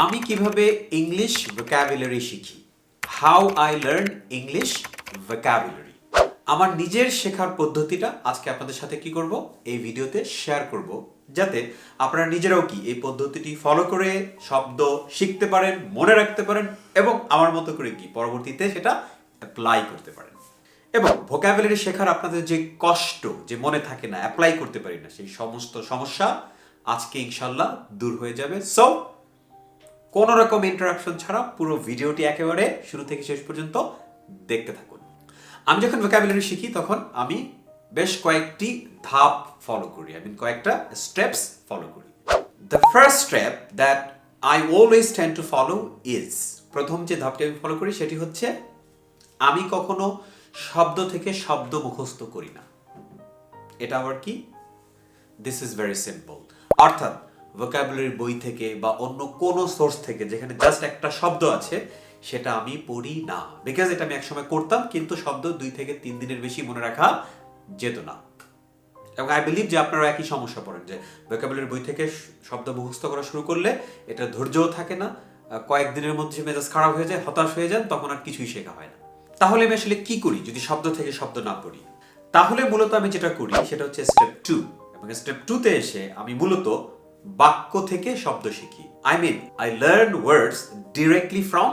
আমি কিভাবে English vocabulary শিখি, how I learn English vocabulary. আমার নিজের শেখার পদ্ধতিটা আজকে আপনাদের সাথে কি করব, এই ভিডিওতে শেয়ার করব, যাতে আপনারা নিজেরাও কি এই পদ্ধতিটি ফলো করে শব্দ শিখতে পারেন, মনে রাখতে পারেন এবং আমার মতো করে কি পরবর্তীতে সেটা অ্যাপ্লাই করতে পারেন। এবং ভোকাবুলারি শেখার আপনাদের যে কষ্ট, যে মনে থাকে না, অ্যাপ্লাই করতে পারি না, সেই সমস্ত সমস্যা আজকে ইনশাল্লাহ দূর হয়ে যাবে। সো কোনো রকম ইন্টারাপশন ছাড়া পুরো ভিডিওটি একেবারে শুরু থেকে শেষ পর্যন্ত দেখতে থাকুন। আমি যখন ভোকাবুলারি শিখি তখন আমি বেশ কয়েকটি ধাপ ফলো করি, কয়েকটা স্টেপস ফলো করি। The first step that I always tend to follow is, প্রথম যে ধাপটি আমি ফলো করি সেটি হচ্ছে আমি কখনো শব্দ থেকে শব্দ মুখস্থ করি না। এটা আবার কি? This is very simple. অর্থাৎ ভোকাবুলারি বই থেকে বা অন্য কোনো সোর্স থেকে যেখানে জাস্ট একটা শব্দ আছে সেটা আমি পড়ি না, বিকজ এটা আমি একসময় করতাম, কিন্তু শব্দ 2 থেকে 3 দিনের বেশি মনে রাখা যেত না। এবং আই বিলিভ যে আপনারা একই সমস্যা পড়েন, যে ভোকাবুলারি বই থেকে শব্দ মুখস্থ করা শুরু করলে এটা ধৈর্যও থাকে না, কয়েকদিনের মধ্যে মেজাজ খারাপ হয়ে যায়, হতাশ হয়ে যান, তখন আর কিছুই শেখা হয় না। তাহলে আমি আসলে কি করি যদি শব্দ থেকে শব্দ না পড়ি? তাহলে মূলত আমি যেটা করি সেটা হচ্ছে স্টেপ 2, এবং স্টেপ 2 তে এসে আমি মূলত বাক্য থেকে শব্দ শিখি। I learn words directly from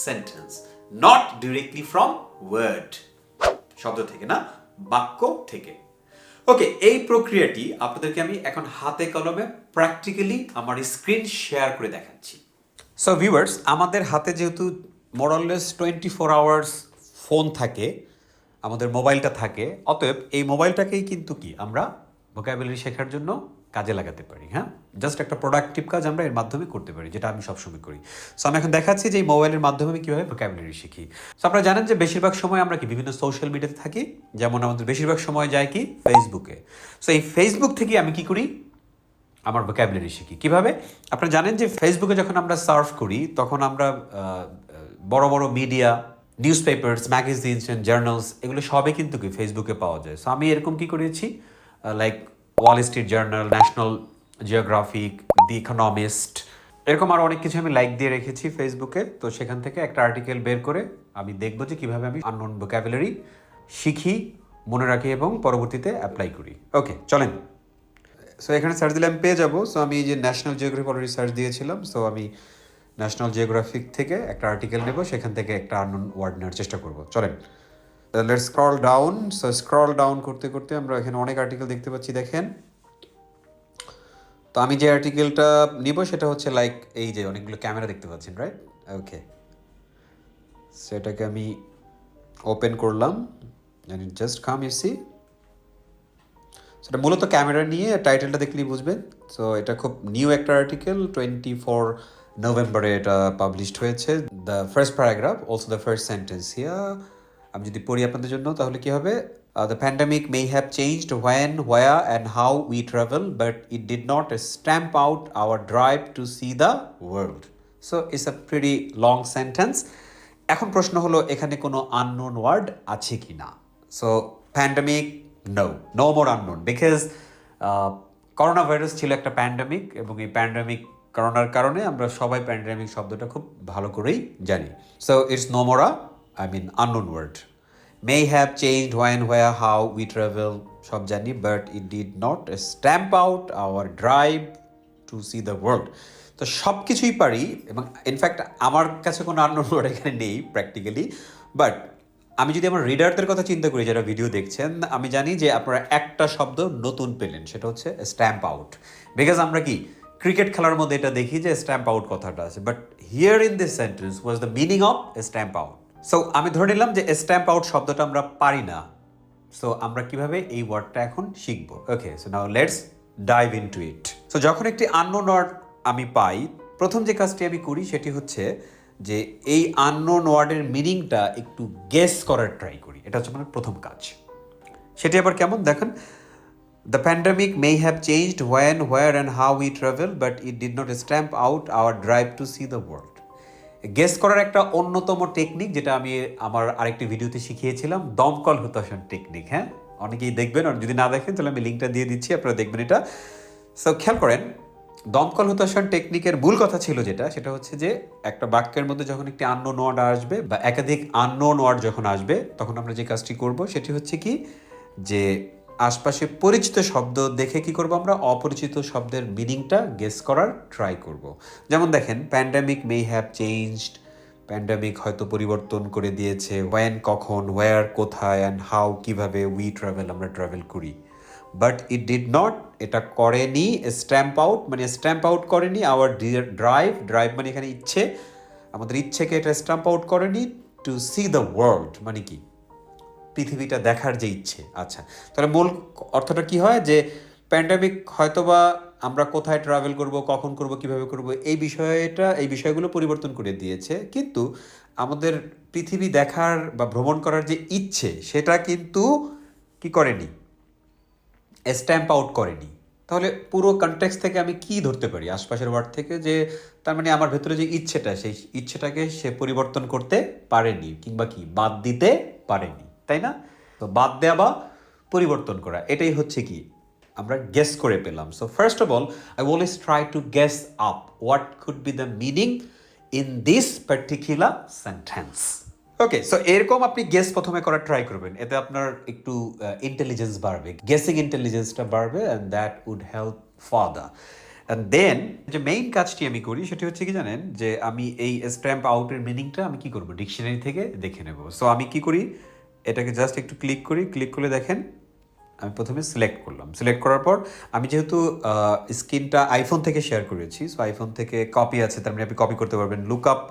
sentence, not directly from word. শব্দ থেকে না, বাক্য থেকে। ওকে, এই প্রক্রিয়াটি আপনাদেরকে আমি এখন হাতে কলমে প্র্যাকটিক্যালি আমার স্ক্রিন শেয়ার করে দেখাচ্ছি। সো ভিউয়ার্স, আমাদের হাতে যেহেতু মোরলেস 24 আওয়ার্স ফোন থাকে, আমাদের মোবাইলটা থাকে, অতএব এই মোবাইলটাকেই কিন্তু কি আমরা ভোকাবুলারি শেখার জন্য কাজে লাগাতে পারি। হ্যাঁ, জাস্ট একটা প্রোডাক্টিভ কাজ আমরা এর মাধ্যমে করতে পারি, যেটা আমি সবসময় করি। সো আমি এখন দেখাচ্ছি যে এই মোবাইলের মাধ্যমে আমি কীভাবে ভোকাবুলারি শিখি। সো আপনারা জানেন যে বেশিরভাগ সময় আমরা কি বিভিন্ন সোশ্যাল মিডিয়াতে থাকি, যেমন আমাদের বেশিরভাগ সময় যায় কি ফেসবুকে। সো এই ফেসবুক থেকে আমি কি করি, আমার ভোকাবুলারি শিখি। কিভাবে? আপনারা জানেন যে ফেসবুকে যখন আমরা সার্ফ করি তখন আমরা বড় বড় media, news papers, magazines and journals, এগুলো সবই কিন্তু কি ফেসবুকে পাওয়া যায়। সো আমি এরকম কি করেছি, like Wall Street Journal, National Geographic, the Economist, এরকম আরও অনেক কিছু আমি লাইক দিয়ে রেখেছি ফেসবুকে। তো সেখান থেকে একটা আর্টিকেল বের করে আমি দেখবো যে কীভাবে আমি আননোন ভোকাবুলারি শিখি, মনে রাখি এবং পরবর্তীতে অ্যাপ্লাই করি। ওকে, চলেন। সো এখানে সার্চ দিলে আমি পেয়ে যাবো। সো আমি এই যে ন্যাশনাল জিওগ্রাফি অলরেডি সার্চ দিয়েছিলাম, সো আমি ন্যাশনাল জিওগ্রাফিক থেকে একটা আর্টিকেল নেব, সেখান থেকে একটা আননোন ওয়ার্ড নেওয়ার চেষ্টা করব। চলেন, let's scroll down. So scroll down করতে করতে আমরা এখানে অনেক আর্টিকেল দেখতে পাচ্ছি, দেখেন। তো আমি যে আর্টিকেলটা নিব সেটা হচ্ছে লাইক এই যে অনেকগুলো ক্যামেরা দেখতে পাচ্ছেন, রাইট? ওকে, সেটাকে আমি ওপেন করলাম, জাস্ট কাম ইউ সি। সেটা মূলত ক্যামেরা নিয়ে, টাইটেলটা দেখলেই বুঝবেন। সো এটা খুব নিউ একটা আর্টিকেল, 24 নভেম্বরে এটা পাবলিশড হয়েছে। The first paragraph, also the first sentence here, আমি যদি পড়ি আপনাদের জন্য তাহলে কি হবে? The pandemic may have changed when, where and how we travel, but it did not stamp out our drive to see the world. So it's a pretty long sentence. এখন প্রশ্ন হলো এখানে কোনো আননোন ওয়ার্ড আছে কি না। So pandemic, no more unknown, because corona virus ছিল একটা প্যান্ডামিক, এবং এই প্যান্ডামিক করোনার কারণে আমরা সবাই প্যান্ডামিক শব্দটা খুব ভালো করেই জানি। So it's no more unknown word. May have changed when, where, how we travel সব জানি, but it did not stamp out our drive to see the world. তো সব কিছুই পারি, এবং ইনফ্যাক্ট আমার কাছে কোনো আননোন ওয়ার্ড এখানে নেই প্র্যাকটিক্যালি। বাট আমি যদি আমার রিডারদের কথা চিন্তা করি যারা ভিডিও দেখছেন, আমি জানি যে আপনারা একটা শব্দ নতুন পেলেন, সেটা হচ্ছে স্ট্যাম্প আউট। বিকজ আমরা কি ক্রিকেট খেলার মধ্যে এটা দেখি যে স্ট্যাম্প আউট কথাটা আছে, but here in this sentence was the meaning of stamp out. So আমি ধরে নিলাম যে স্ট্যাম্প আউট শব্দটা আমরা পারি না। সো আমরা কিভাবে এই ওয়ার্ডটা এখন শিখবো? Okay, so now let's dive into it. So যখন একটি আননোন ওয়ার্ড আমি পাই, প্রথম যে কাজটি আমি করি সেটি হচ্ছে যে এই আননোন ওয়ার্ডের মিনিংটা একটু গেস করার ট্রাই করি। এটা হচ্ছে আমার প্রথম কাজ। সেটি আবার কেমন দেখেন, the pandemic may have changed when, where and how we travel, but it did not stamp out our drive to see the world. Guess করার একটা অন্যতম টেকনিক, যেটা আমি আমার আরেকটি ভিডিওতে শিখিয়েছিলাম, দমকল হুতাশন টেকনিক। হ্যাঁ, অনেকেই দেখবেন, আর যদি না দেখেন তাহলে আমি লিঙ্কটা দিয়ে দিচ্ছি, আপনারা দেখবেন এটা। সো খেয়াল করেন, দমকল হতাশন টেকনিকের মূল কথা ছিল যেটা, সেটা হচ্ছে যে একটা বাক্যের মধ্যে যখন একটি আননোন ওয়ার্ড আসবে বা একাধিক আননোন ওয়ার্ড যখন আসবে, তখন আমরা যে কাজটি করব সেটি হচ্ছে কি, যে আশপাশে পরিচিত শব্দ দেখে কি করব, আমরা অপরিচিত শব্দের মিনিংটা গেস করার ট্রাই করব। যেমন দেখেন, pandemic may have changed, pandemic হয়তো পরিবর্তন করে দিয়েছে, ওয়েন কখন, ওয়্যার কোথায়, অ্যান্ড হাউ কিভাবে, উই ট্রাভেল আমরা ট্রাভেল করি। বাট ইট ডিড নট, এটা করেনি স্ট্যাম্প আউট, মানে স্ট্যাম্প আউট করেনি আওয়ার ড্রাইভ, ড্রাইভ মানে এখানে ইচ্ছে, আমাদের ইচ্ছেকে এটা স্ট্যাম্প আউট করেনি। টু সি দ্য ওয়ার্ল্ড মানে কি, পৃথিবীটা দেখার যে ইচ্ছে। আচ্ছা, তাহলে মূল অর্থটা কি হয়, যে প্যান্ডামিক হয়তোবা আমরা কোথায় ট্রাভেল করব, কখন করব, কিভাবে করব, এই বিষয়গুলো পরিবর্তন করে দিয়েছে, কিন্তু আমাদের পৃথিবী দেখার বা ভ্রমণ করার যে ইচ্ছে সেটা কিন্তু কি করেনি, স্ট্যাম্প আউট করেনি। তাহলে পুরো কনটেক্সট থেকে আমি কি ধরতে পারি আশপাশের ওয়ার্ড থেকে, যে তার মানে আমার ভেতরে যে ইচ্ছেটা, সেই ইচ্ছেটাকে সে পরিবর্তন করতে পারেনি, কিংবা কি বাদ দিতে পারেনি, তাই না? তো বাদ দেওয়া বা পরিবর্তন করা, এটাই হচ্ছে কি আমরা গেস করে পেলাম। So first of all, I always try to guess up what could be the meaning in this particular sentence. Okay, so এরকম আপনি গেস প্রথমে করার ট্রাই করবেন, এতে আপনার একটু ইন্টেলিজেন্স বাড়বে, গেসিং ইন্টেলিজেন্সটা বাড়বে, and that would help further. And then যে মেইন কাজটি আমি করি সেটি হচ্ছে কি জানেন, যে আমি এই স্ট্যাম্প আউটের মিনিংটা আমি কি করব, ডিকশনারি থেকে দেখে নেব। সো আমি কি করি, এটাকে জাস্ট একটু ক্লিক করি, ক্লিক করলে দেখেন আমি প্রথমে সিলেক্ট করলাম। সিলেক্ট করার পর আমি যেহেতু স্ক্রিনটা আইফোন থেকে শেয়ার করেছি, সো আইফোন থেকে কপি আছে, তার মানে আপনি কপি করতে পারবেন।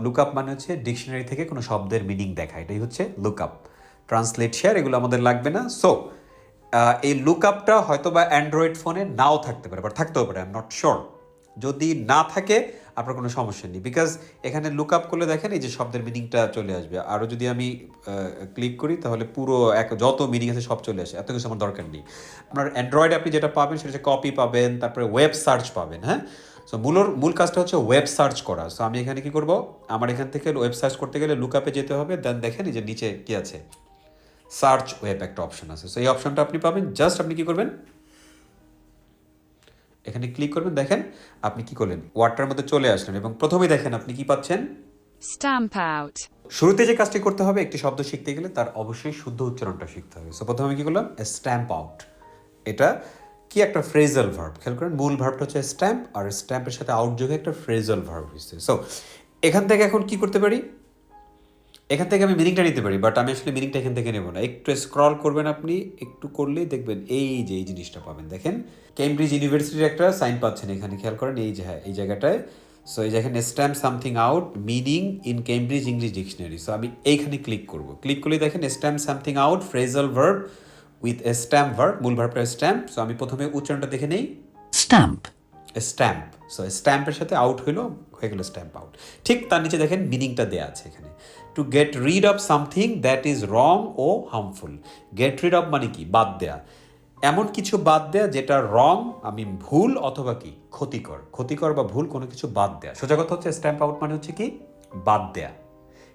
লুক আপ মানে হচ্ছে ডিকশনারি থেকে কোনো শব্দের মিনিং দেখা, এটাই হচ্ছে লুক আপ। ট্রান্সলেট, শেয়ার এগুলো আমাদের লাগবে না। সো এই লুক আপটা হয়তো বা অ্যান্ড্রয়েড ফোনে নাও থাকতে পারে, বাট থাকতেও পারে, আই এম নট শিওর। যদি না থাকে আপনার কোনো সমস্যা নেই, বিকজ এখানে লুক আপ করলে দেখেন এই যে শব্দের মিনিংটা চলে আসবে। আরও যদি আমি ক্লিক করি তাহলে পুরো যত মিনিং আছে সব চলে আসে, এত কিছু আমার দরকার নেই। আপনার অ্যান্ড্রয়েডে আপনি যেটা পাবেন সেটা হচ্ছে কপি পাবেন, তারপরে ওয়েব সার্চ পাবেন। হ্যাঁ, সো মূল কাজটা হচ্ছে ওয়েব সার্চ করা। সো আমি এখানে কি করব, আমার এখান থেকে ওয়েব সার্চ করতে গেলে লুক আপে যেতে হবে, দেন দেখেন এই যে নিচে কি আছে, সার্চ ওয়েব একটা অপশন আছে। সো এই অপশনটা আপনি পাবেন, জাস্ট আপনি কি করবেন, এখানে ক্লিক করবেন, দেখেন আপনি কি করলেন, ওয়ার্ডটার মধ্যে চলে আসলেন, এবং প্রথমেই দেখেন আপনি কি পাচ্ছেন, Stamp out. শুরুতে যে কাজটি করতে হবে, একটি শব্দ শিখতে গেলে তার অবশ্যই শুদ্ধ উচ্চারণটা শিখতে হবে। সো প্রথমে আমি কি করলাম, স্ট্যাম্প আউট। এটা কি একটা ফ্রেজাল ভার্ব, খেয়াল করেন মূল ভার্বটা হচ্ছে স্ট্যাম্প, আর স্ট্যাম্পের সাথে আউট যোগে একটা ফ্রেজাল ভার্ব হয়েছে। সো এখান থেকে এখন কি করতে পারি, এখান থেকে আমি মিনিংটা নিতে পারি, বাট আমি আসলে মিনিংটা এখান থেকে নেব না। একটু স্ক্রল করবেন আপনি, একটু করলেই দেখবেন এই যে এই জিনিসটা পাবেন, দেখেন কেমব্রিজ ইউনিভার্সিটির একটা সাইন পাচ্ছেন এখানে, খেয়াল করেন এই যে, হ্যাঁ এই জায়গাটায়। সো এই যেখানে stamp something out meaning in Cambridge English dictionary. So আমি এইখানে ক্লিক করব, ক্লিক করলে দেখেন stamp something out phrasal verb with a stamp verb, মূল ভার্বটা স্ট্যাম্প। সো আমি প্রথমে উচ্চারণটা দেখে নেই, Stamp. স্ট্যাম্প। সো স্ট্যাম্পের সাথে আউট হয়ে গেল স্ট্যাম্প আউট। ঠিক তার নিচে দেখেন মিনিংটা দেওয়া আছে এখানে, to get rid of something that is wrong ও হার্মফুল। গেট রিড অফ মানে কি, বাদ দেয়া, এমন কিছু বাদ দেয়া যেটা রং, আমি ভুল, অথবা কি ক্ষতিকর বা ভুল কোনো কিছু বাদ দেয়া। সোজা কথা হচ্ছে স্ট্যাম্প আউট মানে হচ্ছে কি, বাদ দেয়া।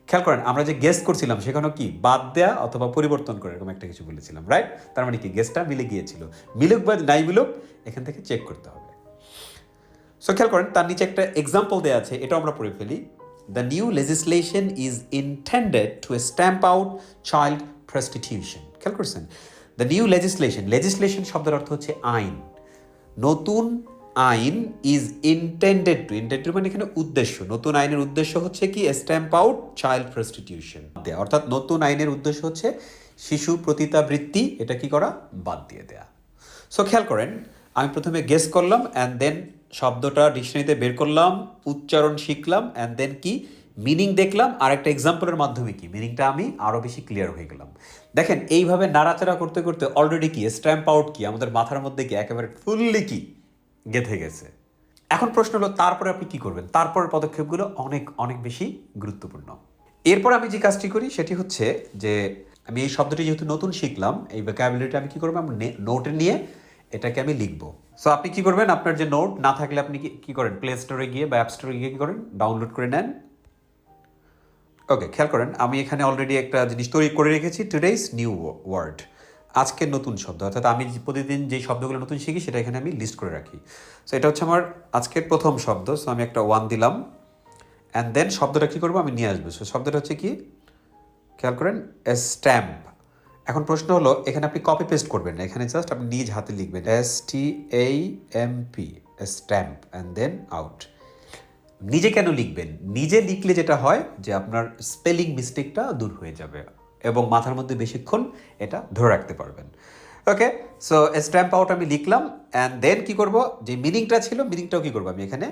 খেয়াল করেন আমরা যে গেস করছিলাম সেখানেও কি বাদ দেয়া অথবা পরিবর্তন করে এরকম একটা কিছু বলেছিলাম, রাইট? তার মানে কি গেসটা মিলে গিয়েছিল, মিলুক বা নাই মিলুক এখান থেকে চেক করতে হবে। সো খেয়াল করেন তার নিচে একটা এক্সাম্পল দেওয়া আছে, এটা আমরা পড়ে ফেলি। The new legislation is intended to stamp out child prostitution. খেয়াল করছেন, দ্য নিউ লেজিসলেশন শব্দের অর্থ হচ্ছে আইন। নতুন আইন ইজ ইন্টেন্ডেড টু মানে এখানে উদ্দেশ্য, নতুন আইনের উদ্দেশ্য হচ্ছে কি, স্ট্যাম্প আউট চাইল্ড প্রস্টিটিউশন, অর্থাৎ নতুন আইনের উদ্দেশ্য হচ্ছে শিশু পতিতাবৃত্তি, এটা কি করা, বাদ দিয়ে দেয়া। সো খেয়াল করেন আমি প্রথমে গেস করলাম, অ্যান্ড দেন শব্দটা ডিকশনারিতে বের করলাম, উচ্চারণ শিখলাম, অ্যান্ড দেন কি মিনিং দেখলাম, আর একটা এক্সাম্পলের মাধ্যমে কি মিনিংটা আমি আরও বেশি ক্লিয়ার হয়ে গেলাম। দেখেন এইভাবে নাড়াচাড়া করতে করতে অলরেডি কি স্ট্যাম্প আউট কি আমাদের মাথার মধ্যে কি একেবারে ফুললি কি গেঁথে গেছে। এখন প্রশ্ন হলো তারপরে আপনি কি করবেন, তারপরের পদক্ষেপগুলো অনেক অনেক বেশি গুরুত্বপূর্ণ। এরপর আমি যে কাজটি করি সেটি হচ্ছে যে আমি এই শব্দটি যেহেতু নতুন শিখলাম, এই ভোকাবুলারিটা আমি কি করবো, আমি নোটে নিয়ে এটাকে আমি লিখবো। সো আপনি কি করবেন, আপনার যে নোট না থাকলে আপনি কি করেন, প্লে স্টোরে গিয়ে বা অ্যাপ স্টোরে গিয়ে কি করেন, ডাউনলোড করে নেন। ওকে, খেয়াল করেন আমি এখানে অলরেডি একটা জিনিস তৈরি করে রেখেছি, টুডেইস নিউ ওয়ার্ড। আজকের নতুন শব্দ, অর্থাৎ আমি প্রতিদিন যে শব্দগুলো নতুন শিখি সেটা এখানে আমি লিস্ট করে রাখি। সো এটা হচ্ছে আমার আজকের প্রথম শব্দ। সো আমি একটা 1 দিলাম, অ্যান্ড দেন শব্দটা কী করবো আমি নিয়ে আসবো। সো শব্দটা হচ্ছে কি, খেয়াল করেন, স্ট্যাম্প। এখন প্রশ্ন হলো এখানে আপনি কপি পেস্ট করবেন না, এখানে জাস্ট আপনি নিজ হাতে লিখবেন STAMP, stamp, and then out. নিজে কেন লিখবেন? নিজে লিখলে যেটা হয় যে আপনার স্পেলিং মিস্টেকটা দূর হয়ে যাবে এবং মাথার মধ্যে বেশিক্ষণ এটা ধরে রাখতে পারবেন। ওকে, সো স্ট্যাম্প আউট আমি লিখলাম, অ্যান্ড দেন কী করবো, যে মিনিংটা ছিল মিনিংটাও কী করবো আমি এখানে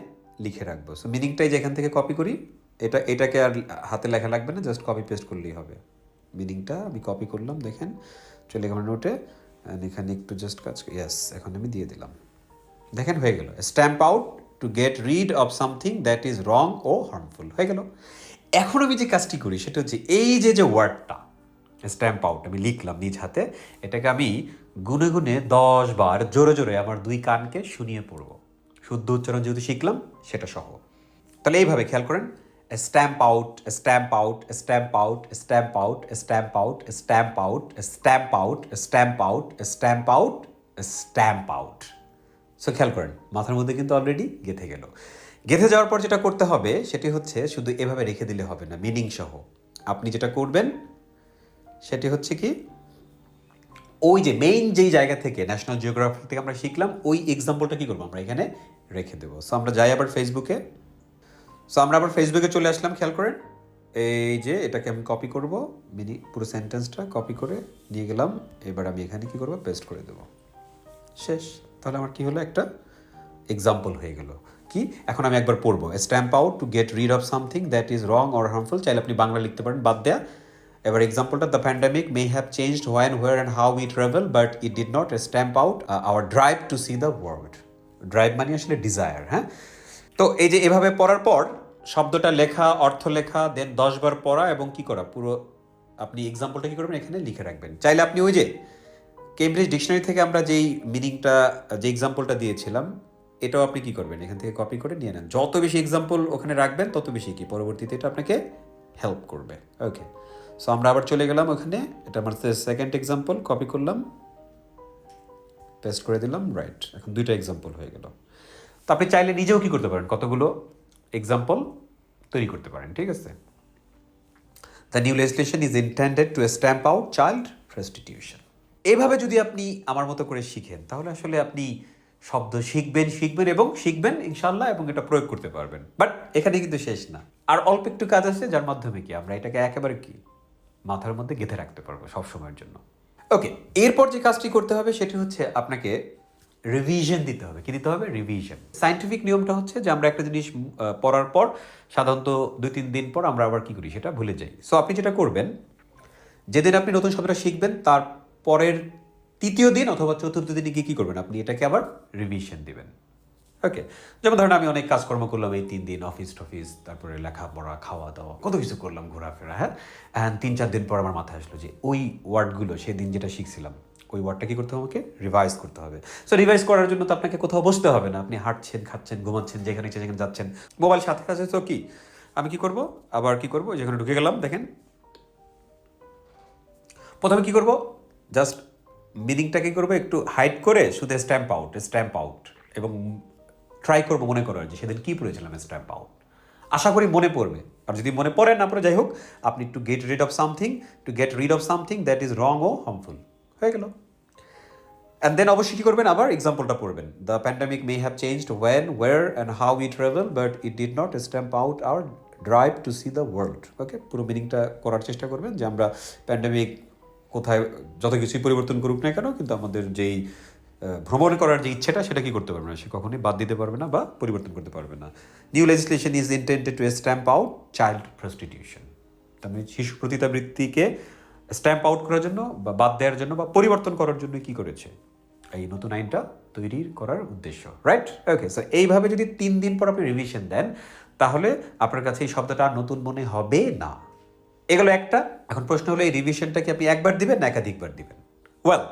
লিখে রাখবো। সো মিনিংটাই যে এখান থেকে কপি করি, এটাকে আর হাতে লেখা লাগবে না, জাস্ট কপি পেস্ট করলেই হবে। মিনিংটা আমি কপি করলাম, দেখেন চলে গেল নোটে, অ্যান্ড এখানে একটু জাস্ট কাজ, ইয়েস, এখন আমি দিয়ে দিলাম, দেখেন হয়ে গেল। Stamp out to get rid of something that is wrong ও হার্মফুল, হয়ে গেল। এখন আমি যে কাজটি করি সেটা হচ্ছে এই যে ওয়ার্ডটা স্ট্যাম্প আউট আমি লিখলাম নিজ হাতে, এটাকে আমি গুনে গুনে 10 বার জোরে জোরে আমার 2 কানকে শুনিয়ে পড়ব, শুদ্ধ উচ্চারণ যেহেতু শিখলাম সেটা সহ। তাহলে এইভাবে খেয়াল করেন, stamp out, stamp out, stamp out, stamp out, stamp out, stamp out, stamp out, stamp out, stamp out, stamp out. So খেয়াল করেন মাথার মধ্যে কিন্তু অলরেডি গেঁথে গেল। গেঁথে যাওয়ার পর যেটা করতে হবে সেটি হচ্ছে শুধু এভাবে রেখে দিলে হবে না, মিনিং সহ আপনি যেটা করবেন সেটি হচ্ছে কি, ওই যে মেইন যেই জায়গা থেকে ন্যাশনাল জিওগ্রাফি থেকে আমরা শিখলাম ওই এক্সাম্পলটা কী করবো আমরা এখানে রেখে দেবো। সো আমরা যাই আবার ফেসবুকে। সো আমরা আবার ফেসবুকে চলে আসলাম, খেয়াল করেন এই যে এটাকে আমি কপি করব, পুরো সেন্টেন্সটা কপি করে নিয়ে গেলাম, এবার আমি এখানে কী করবো পেস্ট করে দেবো, শেষ। তাহলে আমার কি হলো, একটা এক্সাম্পল হয়ে গেল। কি, এখন আমি একবার পড়বো, stamp out to get rid of something that is wrong or harmful, চাইলে আপনি বাংলা লিখতে পারেন, বাদ দেয়া। এবার এক্সাম্পলটা, the pandemic may have changed when, where and how we travel but it did not stamp out our drive to see the world. Drive মানে আসলে ডিজায়ার। হ্যাঁ, তো এই যে এভাবে পড়ার পর শব্দটা লেখা, অর্থ লেখা, দেন 10 বার পড়া এবং কি করা, পুরো আপনি এক্সাম্পলটা কী করবেন এখানে লিখে রাখবেন। চাইলে আপনি ওই যে কেমব্রিজ ডিকশনারি থেকে আমরা যেই মিনিংটা, যে এক্সাম্পলটা দিয়েছিলাম, এটাও আপনি কি করবেন এখান থেকে কপি করে নিয়ে নেন। যত বেশি এক্সাম্পল ওখানে রাখবেন তত বেশি কি পরবর্তীতে এটা আপনাকে হেল্প করবে। ওকে, সো আমরা আবার চলে গেলাম ওখানে, এটা আমার সেকেন্ড এক্সাম্পল, কপি করলাম, পেস্ট করে দিলাম, রাইট। এখন 2টা এক্সাম্পল হয়ে গেল। তো আপনি চাইলে নিজেও কি করতে পারেন, কতগুলো এক্সাম্পল তৈরি করতে পারেন, ঠিক আছে। The new legislation is intended to stamp out child prostitution. এভাবে যদি আপনি আমার মতো করে শিখেন তাহলে আসলে আপনি শব্দ শিখবেন এবং শিখবেন ইনশাল্লাহ, এবং এটা প্রয়োগ করতে পারবেন। বাট এখানে কিন্তু শেষ না, আর অল্প একটু কাজ আছে যার মাধ্যমে কি আমরা এটাকে একেবারে কি মাথার মধ্যে গেঁথে রাখতে পারবো সব সময়ের জন্য। ওকে, এরপর যে কাজটি করতে হবে সেটি হচ্ছে আপনাকে রিভিশন দিতে হবে। কি দিতে হবে? রিভিশন। সায়েন্টিফিক নিয়মটা হচ্ছে যে আমরা একটা জিনিস পড়ার পর সাধারণত 2-3 দিন পর আমরা আবার কি করি, সেটা ভুলে যাই। সো আপনি যেটা করবেন, যেদিন আপনি নতুন শব্দটা শিখবেন তার পরের 3য় দিন অথবা 4র্থ দিনে গিয়ে কী করবেন, আপনি এটাকে আবার রিভিশন দিবেন। ওকে, যেমন ধরেন আমি অনেক কাজকর্ম করলাম এই 3 দিন, অফিস টফিস, তারপরে লেখাপড়া, খাওয়া দাওয়া, কত কিছু করলাম, ঘোরাফেরা। হ্যাঁ, অ্যান্ড 3-4 দিন পর আমার মাথায় আসলো যে ওই ওয়ার্ডগুলো সেদিন যেটা শিখছিলাম ওই ওয়ার্ডটা কী করতে হবে, আমাকে রিভাইজ করতে হবে। সো রিভাইজ করার জন্য তো আপনাকে কোথাও বসতে হবে না, আপনি হাঁটছেন, খাচ্ছেন, ঘুমাচ্ছেন, যেখানে ইচ্ছে যেখানে যাচ্ছেন, মোবাইল সাথে আছে। তো কি আমি কি করব, আবার কি করব, যেখানে ঢুকে গেলাম, দেখেন প্রথমে কি করব, জাস্ট মিনিংটাকে কী করবো একটু হাইড করে শুধু স্ট্যাম্প আউট, এবং ট্রাই করবো মনে করার যে সেদিন কী পড়েছিলাম স্ট্যাম্প আউট। আশা করি মনে পড়বে, আর যদি মনে পড়ে না পড়ে যাই হোক, আপনি to get rid of something that is wrong ও হার্মফুল, হয়ে গেল। অ্যান্ড দেন অবশ্যই কী করবেন, আবার এক্সাম্পলটা পড়বেন, the pandemic may have changed when, where and how we travel but it did not stamp out our drive to see the world. Okay, পুরো মিনিংটা করার চেষ্টা করবেন যে আমরা প্যান্ডামিক কোথায় যত কিছুই পরিবর্তন করুক না কেন, কিন্তু আমাদের যেই ভ্রমণ করার যে ইচ্ছেটা সেটা কি করতে পারবে না, সে কখনোই বাদ দিতে পারবে না বা পরিবর্তন করতে পারবে না। New legislation is intended to stamp out child prostitution. তার মানে শিশু পতিতাবৃত্তিকে স্ট্যাম্প আউট করার জন্য বা বাদ দেওয়ার জন্য বা পরিবর্তন করার জন্য কি করেছে, এই নতুন আইনটা তৈরি করার উদ্দেশ্য, রাইট। ওকে, সো এইভাবে যদি 3 দিন পর আপনি রিভিশন দেন তাহলে আপনার কাছে এই শব্দটা নতুন মনে হবে না। এগুলো একটা। এখন প্রশ্ন হলো এই রিভিশনটা কি আপনি একবার দিবেন না একাধিকবার দিবেন? ওয়েল,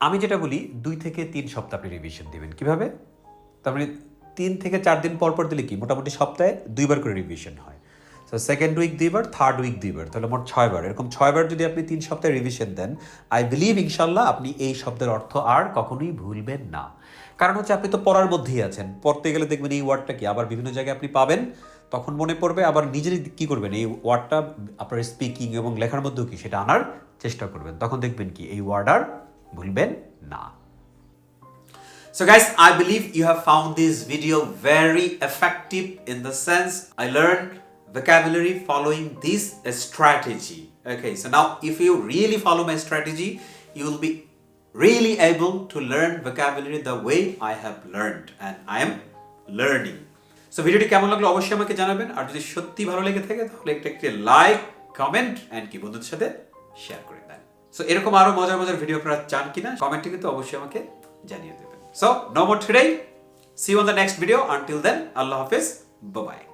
আমি যেটা বলি 2 থেকে 3 সপ্তাহ আপনি রিভিশন দিবেন। কিভাবে? তার মানে 3 থেকে 4 দিন পর পর দিলে কি মোটামুটি সপ্তাহে 2 বার করে রিভিশন হয়। তো সেকেন্ড উইক 2 বার, থার্ড উইক 2 বার, তাহলে মোট 6 বার। এরকম 6 বার যদি আপনি 3 সপ্তাহে রিভিশন দেন, আই বিলিভ ইনশাল্লাহ আপনি এই শব্দের অর্থ আর কখনোই ভুলবেন না। কারণ হচ্ছে আপনি তো পড়ার মধ্যেই আছেন, পড়তে গেলে দেখবেন এই ওয়ার্ডটা কি আবার বিভিন্ন জায়গায় আপনি পাবেন, তখন মনে পড়বে, আবার নিজেরই কি করবেন এই ওয়ার্ডটা আপনার স্পিকিং এবং লেখার মধ্যেও কি সেটা আনার চেষ্টা করবেন, তখন দেখবেন কি এই ওয়ার্ড আর ভুলবেন না। So guys, I believe you have found this video very effective in the sense I learned vocabulary following this strategy. Okay, so now if you really follow my strategy, you will be really able to learn vocabulary the way I have learned and I am learning. So ভিডিওটি কেমন লাগলো অবশ্যই আমাকে জানাবেন, আর যদি সত্যি ভালো লেগে থাকে তাহলে একটি লাইক, কমেন্ট এন্ড কি বন্ধুদের সাথে শেয়ার করে দেন। সো এরকম আরো মজার মজার ভিডিও আপনারা চান কিনা কমেন্টে কিন্তু অবশ্যই আমাকে জানিয়ে দেবেন। So no more today. See you on the next video. Until then, Allah Hafiz. Bye bye.